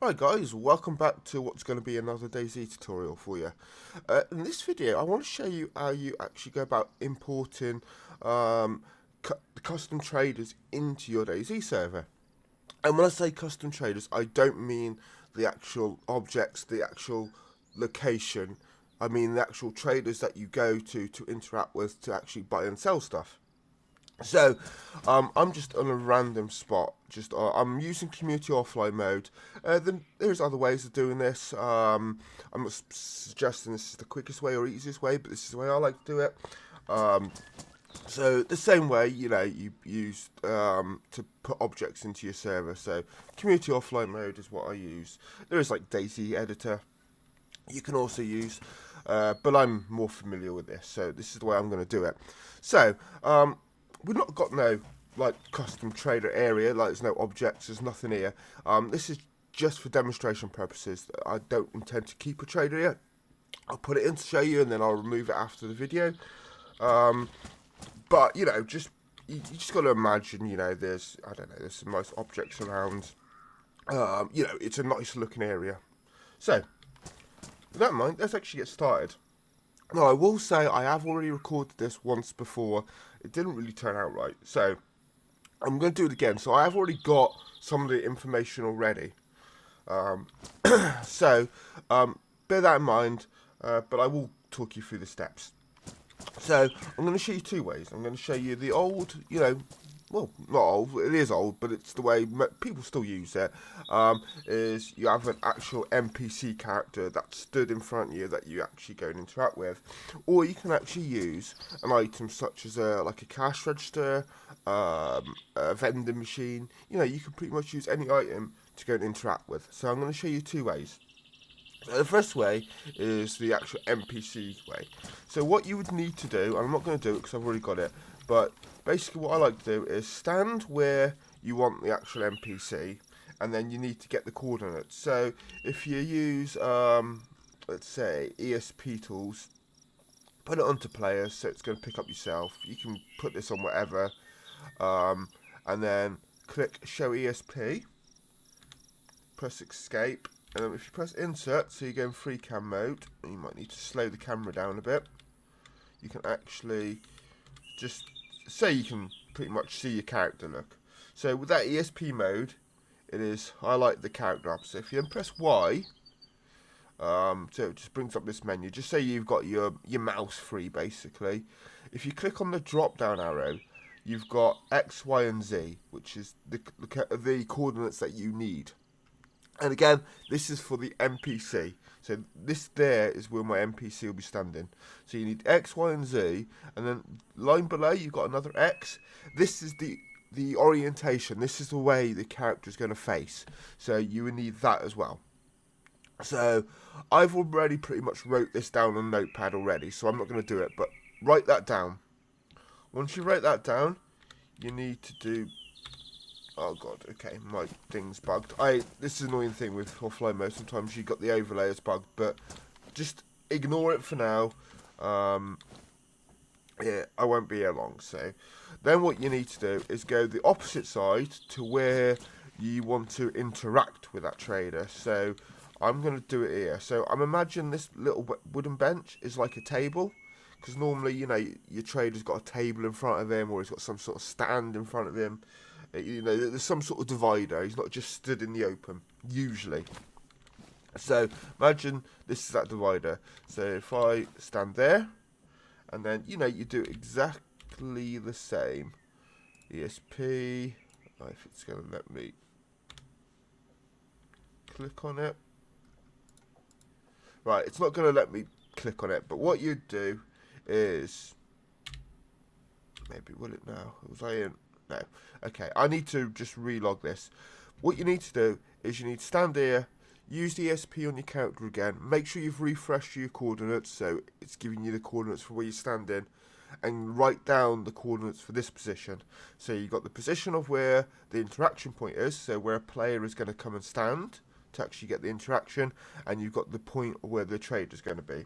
Hi guys, welcome back to what's going to be another Dayz tutorial for you. In this video I want to show you how you actually go about importing custom traders into your Dayz server. And when I say custom traders, I don't mean the actual objects, the actual location. I mean the actual traders that you go to interact with to actually buy and sell stuff. So, I'm just on a random spot. I'm using community offline mode. Then there's other ways of doing this. I'm not suggesting this is the quickest way or easiest way, but this is the way I like to do it. So the same way, you use to put objects into your server. So community offline mode is what I use. There is like Dayz editor you can also use, but I'm more familiar with this. So this is the way I'm going to do it. So we've not got no like custom trader area, like there's no objects, there's nothing here. This is just for demonstration purposes. I don't intend to keep a trader yet. I'll put it in to show you and then I'll remove it after the video. But you just got to imagine, there's some nice objects around. It's a nice looking area. So with that in mind, let's actually get started. Now, I will say I have already recorded this once before. It didn't really turn out right. So, I'm going to do it again. So, I have already got some of the information already. So, bear that in mind. But I will talk you through the steps. So, I'm going to show you two ways. I'm going to show you the old, well, not old, it is old, but it's the way people still use it, is you have an actual NPC character that stood in front of you that you actually go and interact with, or you can actually use an item such as like a cash register, a vending machine. You can pretty much use any item to go and interact with. So I'm going to show you two ways. The first way is the actual NPC way. So what you would need to do, and I'm not going to do it because I've already got it, but basically what I like to do is stand where you want the actual NPC, and then you need to get the coordinates. So if you use, let's say, ESP tools, put it onto players, so it's going to pick up yourself. You can put this on whatever, and then click show ESP, press escape, and if you press insert, so you go in free cam mode, you might need to slow the camera down a bit. You can actually just say you can pretty much see your character look. So with that ESP mode, it is highlight the character up. So if you then press Y, so it just brings up this menu. Just say you've got your mouse free basically. If you click on the drop down arrow, you've got X, Y, and Z, which is the coordinates that you need. And again, this is for the NPC. So this there is where my NPC will be standing. So you need X, Y, and Z, and then line below you've got another X. This is the orientation. This is the way the character is going to face. So you will need that as well. So I've already pretty much wrote this down on Notepad already, so I'm not going to do it. But write that down. Once you write that down, you need to do. Oh god, okay, my thing's bugged. This is an annoying thing with offline mode, sometimes you've got the overlayers bugged, but just ignore it for now. Yeah, I won't be here long. So then what you need to do is go the opposite side to where you want to interact with that trader. So I'm going to do it here. So I'm imagining this little wooden bench is like a table, because normally, your trader's got a table in front of him, or he's got some sort of stand in front of him. There's some sort of divider. He's not just stood in the open, usually. So imagine this is that divider. So if I stand there, and then you do exactly the same. ESP. If it's going to let me click on it. Right, it's not going to let me click on it. But what you do is, maybe will it now? Was I in? No. Okay, I need to just relog this. What you need to do is you need to stand here, use the ESP on your character again, make sure you've refreshed your coordinates, so it's giving you the coordinates for where you're standing, and write down the coordinates for this position. So you've got the position of where the interaction point is, so where a player is going to come and stand to actually get the interaction, and you've got the point where the trader is going to be.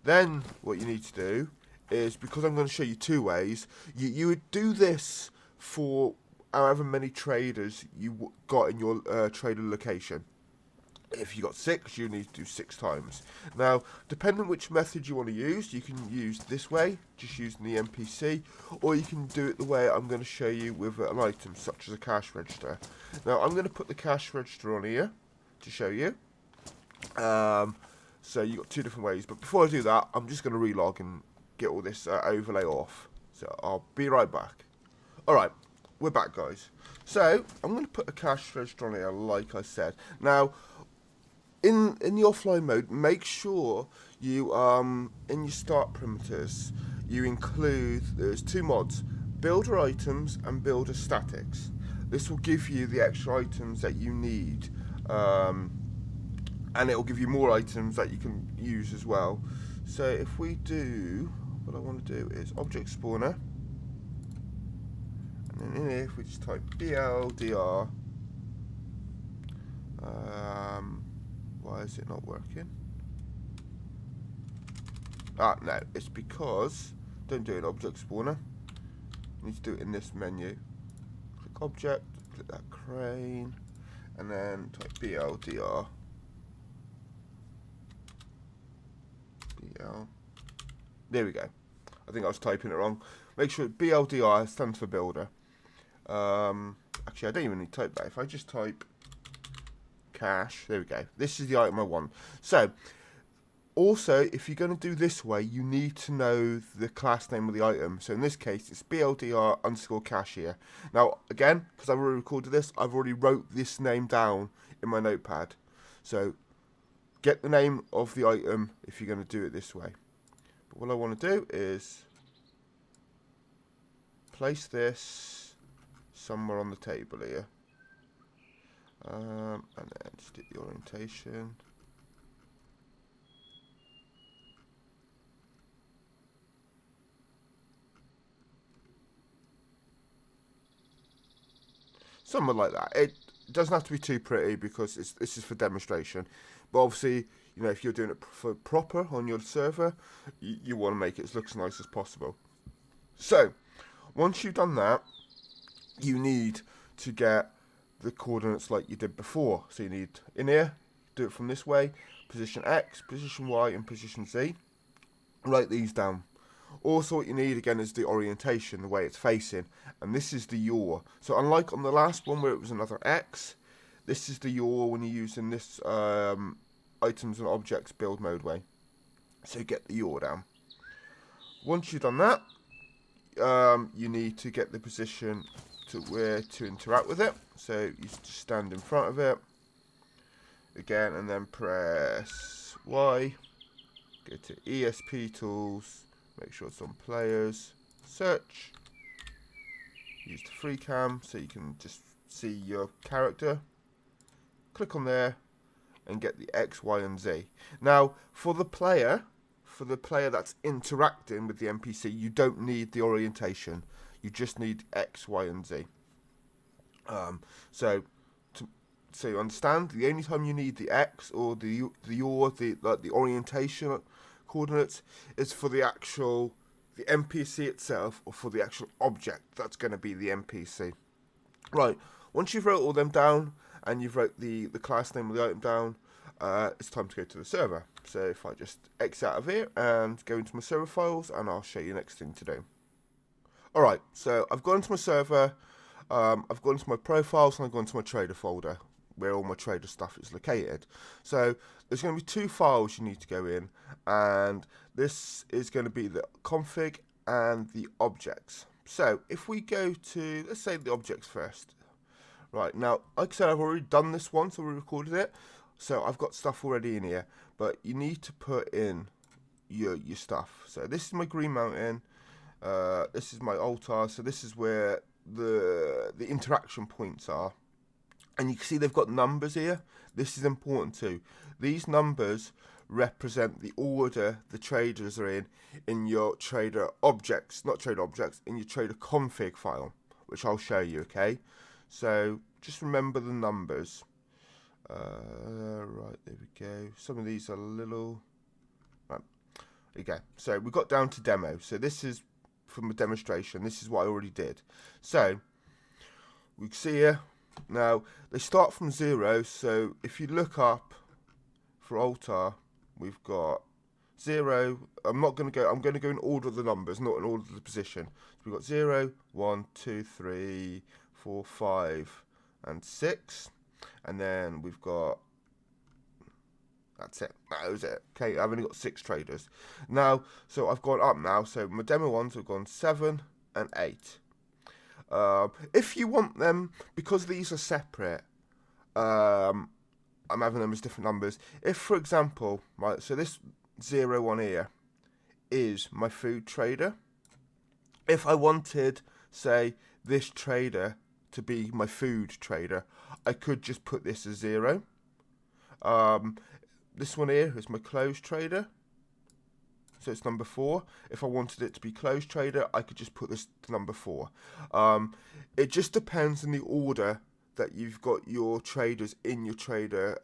Then what you need to do is, because I'm going to show you two ways, you would do this for however many traders you got in your trader location. If you got 6, you need to do 6 times. Now, depending on which method you want to use, you can use this way, just using the NPC, or you can do it the way I'm going to show you with an item, such as a cash register. Now, I'm going to put the cash register on here to show you. So you've got 2 different ways, but before I do that, I'm just going to relog and get all this overlay off. So I'll be right back. Alright, we're back, guys. So, I'm going to put a cash register on here, like I said. Now, in the offline mode, make sure you in your start parameters you include, there's 2 mods, builder items and builder statics. This will give you the extra items that you need, and it will give you more items that you can use as well. So if we do, what I want to do is object spawner, and then in here if we just type BLDR, why is it not working? No, it's because, don't do an object spawner, you need to do it in this menu. Click object, click that crane, and then type BLDR. There we go. I think I was typing it wrong. Make sure BLDR stands for builder. Actually, I don't even need to type that. If I just type cash, there we go. This is the item I want. So, also, if you're going to do this way, you need to know the class name of the item. So in this case, it's BLDR_cash here. Now, again, because I've already recorded this, I've already wrote this name down in my notepad. So, get the name of the item if you're going to do it this way. But what I want to do is place this somewhere on the table here. And then just do the orientation. Something like that. It doesn't have to be too pretty because this is for demonstration. But obviously, you know, if you're doing it for proper on your server, you want to make it look as nice as possible. So, once you've done that, you need to get the coordinates like you did before. So you need in here, do it from this way, position X, position Y, and position Z. Write these down. Also what you need again is the orientation, the way it's facing, and this is the yaw. So unlike on the last one where it was another X, this is the yaw when you're using this items and objects build mode way. So get the yaw down. Once you've done that, you need to get the position to where to interact with it. So you just stand in front of it again and then press Y, go to ESP tools, make sure it's on players, search, use the free cam so you can just see your character, click on there and get the X, Y and Z. Now for the player that's interacting with the NPC, you don't need the orientation, you just need X, Y and Z. So you understand, the only time you need the X or the orientation coordinates is for the NPC itself or for the actual object that's going to be the NPC. Right, once you've wrote all them down and you've wrote the class name of the item down, it's time to go to the server. So if I just exit out of here and go into my server files, and I'll show you the next thing to do. Alright, so I've gone into my server, I've gone into my profiles, and I've gone to my trader folder where all my trader stuff is located. So there's going to be 2 files you need to go in, and this is going to be the config and the objects. So if we go to, let's say the objects first. Right, now like I said, I've already done this once, so we recorded it, so I've got stuff already in here, but you need to put in your stuff. So this is my green mountain, this is my altar, so this is where the interaction points are. And you can see they've got numbers here. This is important too. These numbers represent the order the traders are in your trader objects, not trader objects, in your trader config file, which I'll show you, okay? So just remember the numbers. Right, there we go. Some of these are a little... Right, there you go. So we got down to demo. So this is from a demonstration. This is what I already did. So we can see here, now they start from 0, so if you look up for altar, we've got 0. I'm going to go in order of the numbers, not in order of the position. So we've got 0, 1, 2, 3, 4, 5, and 6. And then we've got, that's it, that was it. Okay, I've only got 6 traders. Now, so I've gone up now, so my demo ones have gone 7 and 8. If you want them, because these are separate, I'm having them as different numbers. If, for example, so this 0 one here is my food trader. If I wanted, say, this trader to be my food trader, I could just put this as 0. This one here is my closed trader, so it's number 4. If I wanted it to be closed trader, I could just put this to number 4. It just depends on the order that you've got your traders in your trader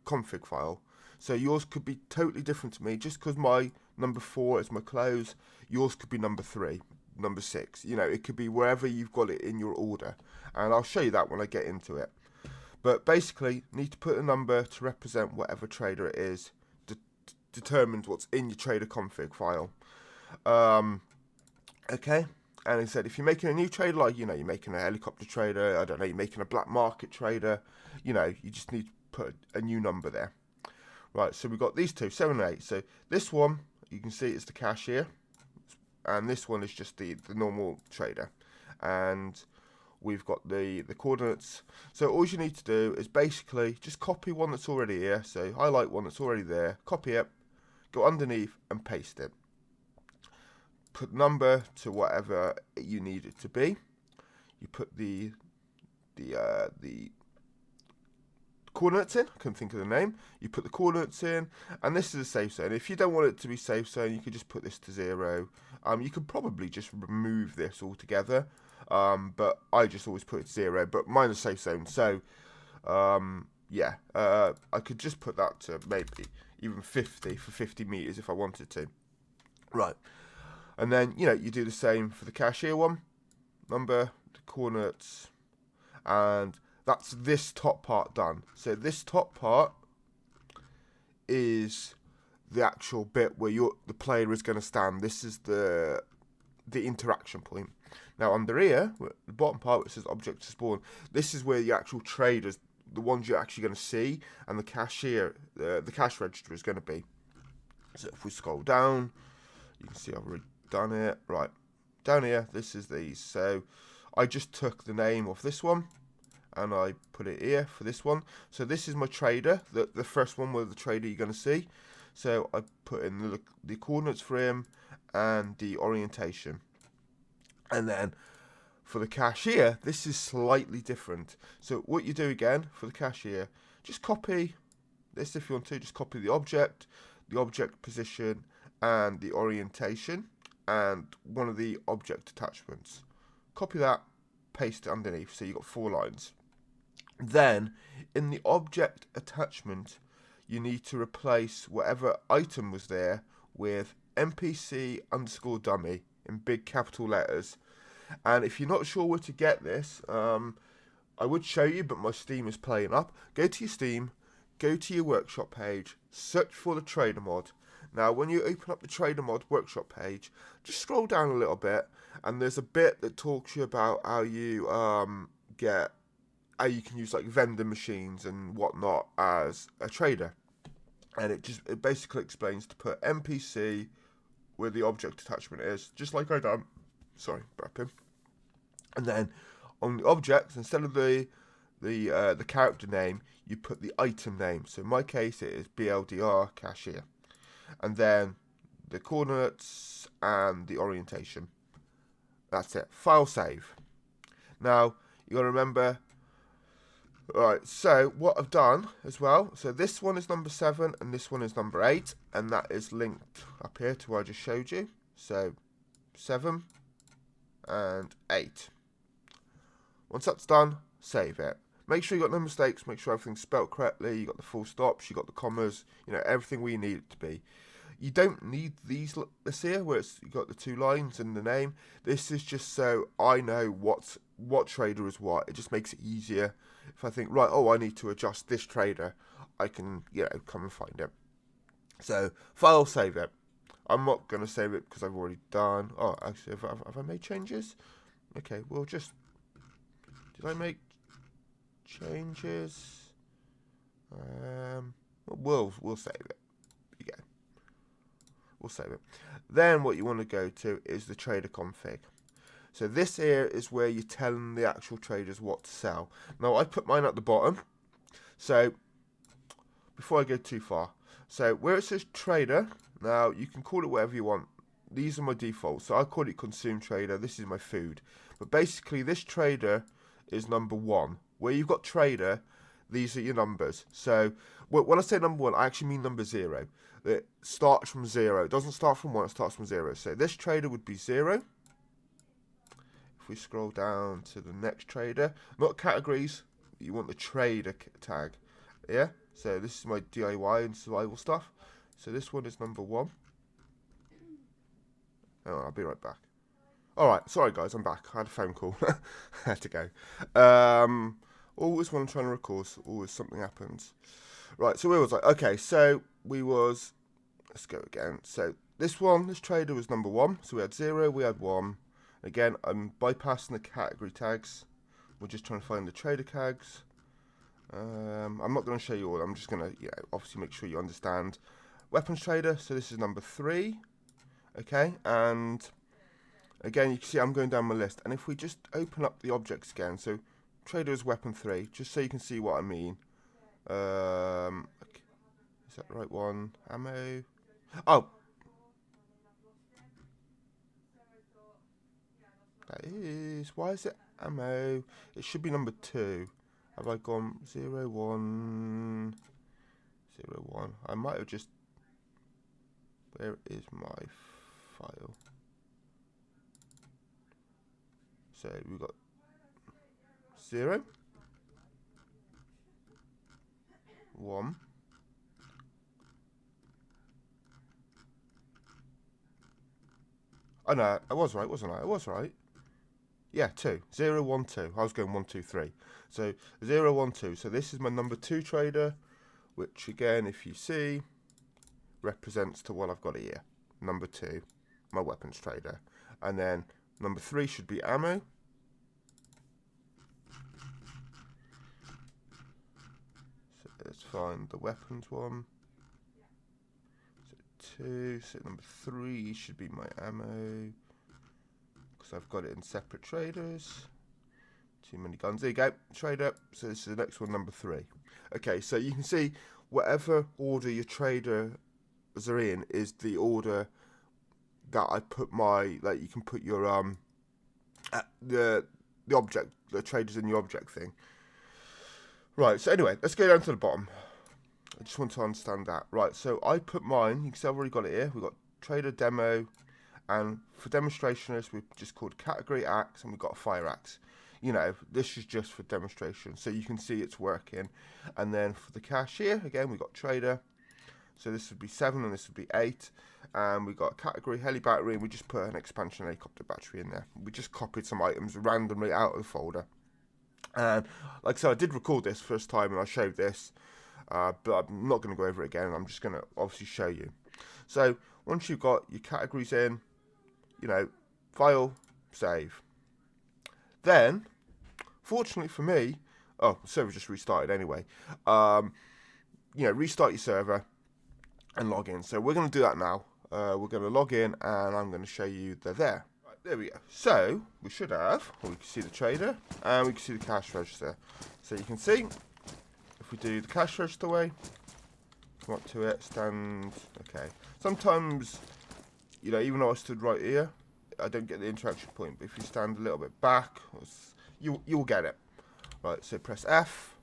config file. So yours could be totally different to me. Just because my number 4 is my close, yours could be number 3, number 6. You know, it could be wherever you've got it in your order, and I'll show you that when I get into it. But basically, need to put a number to represent whatever trader it is, determines what's in your trader config file. Okay, and he said if you're making a new trader, like, you know, you're making a helicopter trader, I don't know, you're making a black market trader, you know, you just need to put a new number there. Right, so we've got these two, 7 and 8. So this one, you can see it's the cashier, and this one is just the normal trader. And we've got the coordinates. So all you need to do is basically just copy one that's already here. So highlight one that's already there, copy it, go underneath and paste it. Put number to whatever you need it to be. You put the coordinates in. I couldn't think of the name. You put the coordinates in, and this is a safe zone. If you don't want it to be safe zone, you could just put this to 0. You could probably just remove this altogether, but I just always put it to 0. But mine is safe zone, so yeah, I could just put that to maybe even 50 for 50 meters if I wanted to. Right, and then, you know, you do the same for the cashier one. Number, the coordinates, and that's this top part done. So this top part is the actual bit where the player is going to stand. This is the interaction point. Now under here, the bottom part which says object to spawn, this is where the actual traders, the ones you're actually going to see, and the cashier, the cash register is going to be. So if we scroll down, you can see I've already done it. Right, down here, this is these. So I just took the name of this one, and I put it here for this one. So this is my trader, the first one with the trader you're going to see. So I put in the coordinates for him and the orientation. And then for the cashier, this is slightly different. So what you do again for the cashier, just copy this if you want to. Just copy the object position, and the orientation, and one of the object attachments. Copy that, paste it underneath, so you've got 4 lines. Then, in the object attachment, you need to replace whatever item was there with NPC underscore dummy in big capital letters. And if you're not sure where to get this, I would show you, but my Steam is playing up. Go to your Steam, go to your workshop page, search for the trader mod. Now, when you open up the trader mod workshop page, just scroll down a little bit, and there's a bit that talks to you about how you how you can use like vending machines and whatnot as a trader. And it basically explains to put NPC where the object attachment is, just like I done. Sorry, burping. And then on the objects, instead of the character name, you put the item name. So in my case, it is BLDR cashier. And then the coordinates and the orientation. That's it. File save. Now, you got to remember. Alright, so what I've done as well, so this one is number 7 and this one is number 8, and that is linked up here to what I just showed you. So 7 and 8. Once that's done, save it. Make sure you got no mistakes, make sure everything's spelt correctly, you got the full stops, you got the commas, you know, everything where you need it to be. You don't need this here where you got the 2 lines and the name. This is just so I know what's what trader is what. It just makes it easier. If I think, right, oh, I need to adjust this trader, I can, come and find it. So, file, save it. I'm not going to save it because I've already done. Oh, actually, have I made changes? Okay, we'll just. Did I make changes? We'll save it. Yeah, we'll save it. Then what you want to go to is the trader config. So this here is where you're telling the actual traders what to sell. Now I put mine at the bottom. So before I go too far, so where it says trader, now you can call it whatever you want. These are my defaults. So I call it consume trader. This is my food. But basically this trader is number 1. Where you've got trader, these are your numbers. So when I say number 1, I actually mean number 0. It starts from 0. It doesn't start from 1, it starts from 0. So this trader would be 0. If we scroll down to the next trader, not categories, you want the trader tag. Yeah? So this is my DIY and survival stuff. So this one is number 1. Oh, I'll be right back. Alright, sorry guys, I'm back. I had a phone call. I had to go. Always when I'm trying to record, always something happens. Right, so where was I? Okay, so let's go again. So this trader was number 1. So we had 0, we had 1. Again, I'm bypassing the category tags. We're just trying to find the trader tags. I'm not going to show you all. I'm just going to, obviously make sure you understand. Weapons trader, so this is number 3. Okay, and again, you can see I'm going down my list. And if we just open up the objects again, so trader is weapon 3, just so you can see what I mean. Okay. Is that the right one? Ammo. Oh. That is. Why is it ammo? It should be number 2. Have I gone 0, 1, 0, 1? I might have just. Where is my file? So we've got 0, 1. Oh no, I was right, wasn't I? I was right. Yeah, 2. 0, 1, 2. I was going 1, 2, 3. So 0, 1, 2. So this is my number 2 trader, which again, if you see, represents to what I've got here. Number 2, my weapons trader. And then number 3 should be ammo. So let's find the weapons one. So 2, so number 3 should be my ammo. Because I've got it in separate traders. Too many guns. There you go, trader. So this is the next one, number 3. Okay, so you can see whatever order your traders are in is the order that I put my, like you can put your the object, the traders in the object thing. Right, so anyway, let's go down to the bottom. I just want to understand that. Right, so I put mine, you can see I've already got it here. We've got trader demo, and for demonstrationers, we've just called category axe, and we've got a fire axe. This is just for demonstration, so you can see it's working. And then for the cashier, again, we've got trader. So this would be 7 and this would be 8. And we've got category heli battery, and we just put an expansion helicopter battery in there. We just copied some items randomly out of the folder. And like I said, I did record this first time and I showed this, but I'm not going to go over it again. I'm just going to obviously show you. So once you've got your categories in, file, save. Then, fortunately for me, the server just restarted anyway. Restart your server and log in. So we're going to do that now. We're going to log in and I'm going to show you they're there. Right, there we go. So we should have, we can see the trader and we can see the cash register. So you can see, if we do the cash register way, come up to it, stand, okay. Sometimes, even though I stood right here, I don't get the interaction point, but if you stand a little bit back, you'll get it. Right, so press F.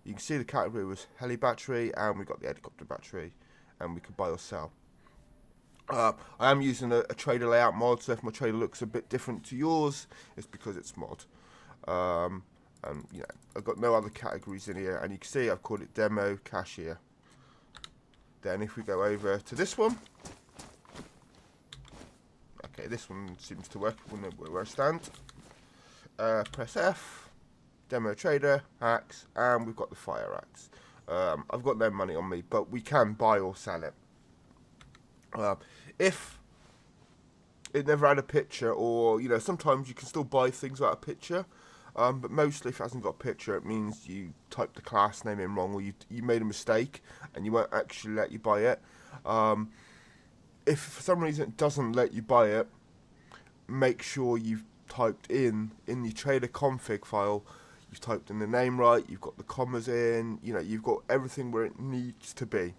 You can see the category was heli battery, and we got the helicopter battery, and we can buy or sell. I am using a trader layout mod, so if my trader looks a bit different to yours, it's because it's mod. And I've got no other categories in here, and you can see I've called it demo cashier. Then if we go over to this one, okay, this one seems to work where I stand. press F, demo trader, hacks, and we've got the fire axe. I've got no money on me, but we can buy or sell it. If it never had a picture, or sometimes you can still buy things without a picture, but mostly if it hasn't got a picture, it means you typed the class name in wrong, or you made a mistake and you won't actually let you buy it. If for some reason it doesn't let you buy it, make sure you've typed in the trader config file, you've typed in the name right, you've got the commas in, you've got everything where it needs to be.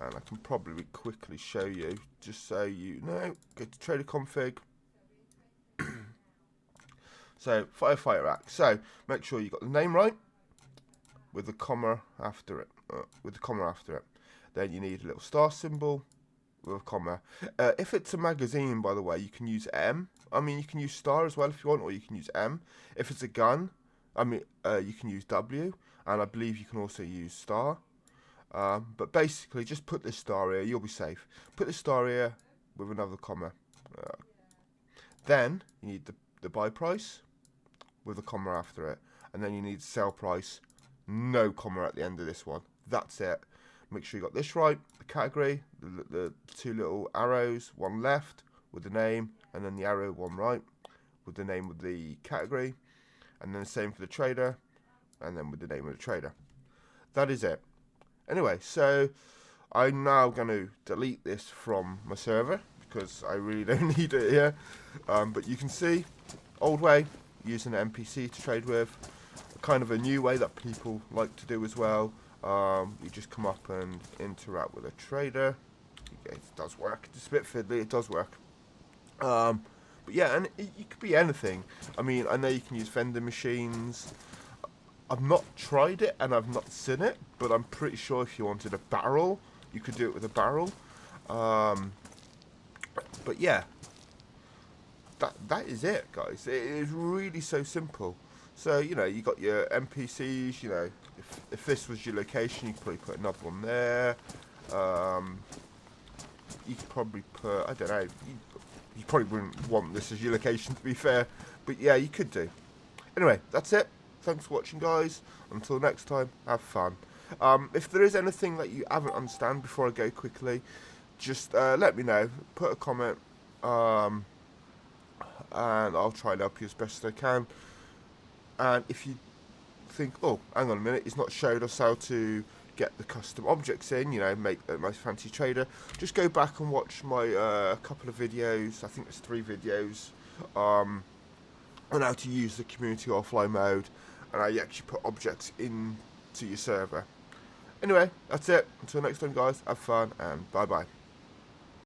And I can probably quickly show you, just so you know. Go to trader config. So fire axe. So make sure you got the name right with the comma after it. Then you need a little star symbol with a comma. If it's a magazine, by the way, you can use M. I mean, you can use star as well if you want, or you can use M. If it's a gun, you can use W, and I believe you can also use star. But basically, just put this star here, you'll be safe. Put the star here with another comma. Then you need the buy price with a comma after it, and then you need sell price, no comma at the end of this one. That's it. Make sure you got this right. The category, the two little arrows, one left with the name, and then the arrow one right with the name of the category, and then the same for the trader, and then with the name of the trader. That is it. Anyway, so I'm now going to delete this from my server because I really don't need it here. But you can see, old way, using an NPC to trade with, kind of a new way that people like to do as well. You just come up and interact with a trader. It does work. It's a bit fiddly. It does work. But yeah, and it could be anything. I mean, I know you can use vending machines. I've not tried it and I've not seen it, but I'm pretty sure if you wanted a barrel, you could do it with a barrel. But yeah, that is it, guys. It is really so simple. So, you got your NPCs, if this was your location, you could probably put another one there. You could probably put, I don't know, you probably wouldn't want this as your location, to be fair. But yeah, you could do. Anyway, that's it. Thanks for watching, guys. Until next time, have fun. If there is anything that you haven't understand before I go quickly, just let me know. Put a comment, and I'll try and help you as best as I can. And if you think, oh, hang on a minute, it's not showed us how to get the custom objects in, make a nice fancy trader, just go back and watch my couple of videos. I think there's 3 videos on how to use the community offline mode, and how you actually put objects into your server. Anyway, that's it. Until next time, guys, have fun, and bye-bye.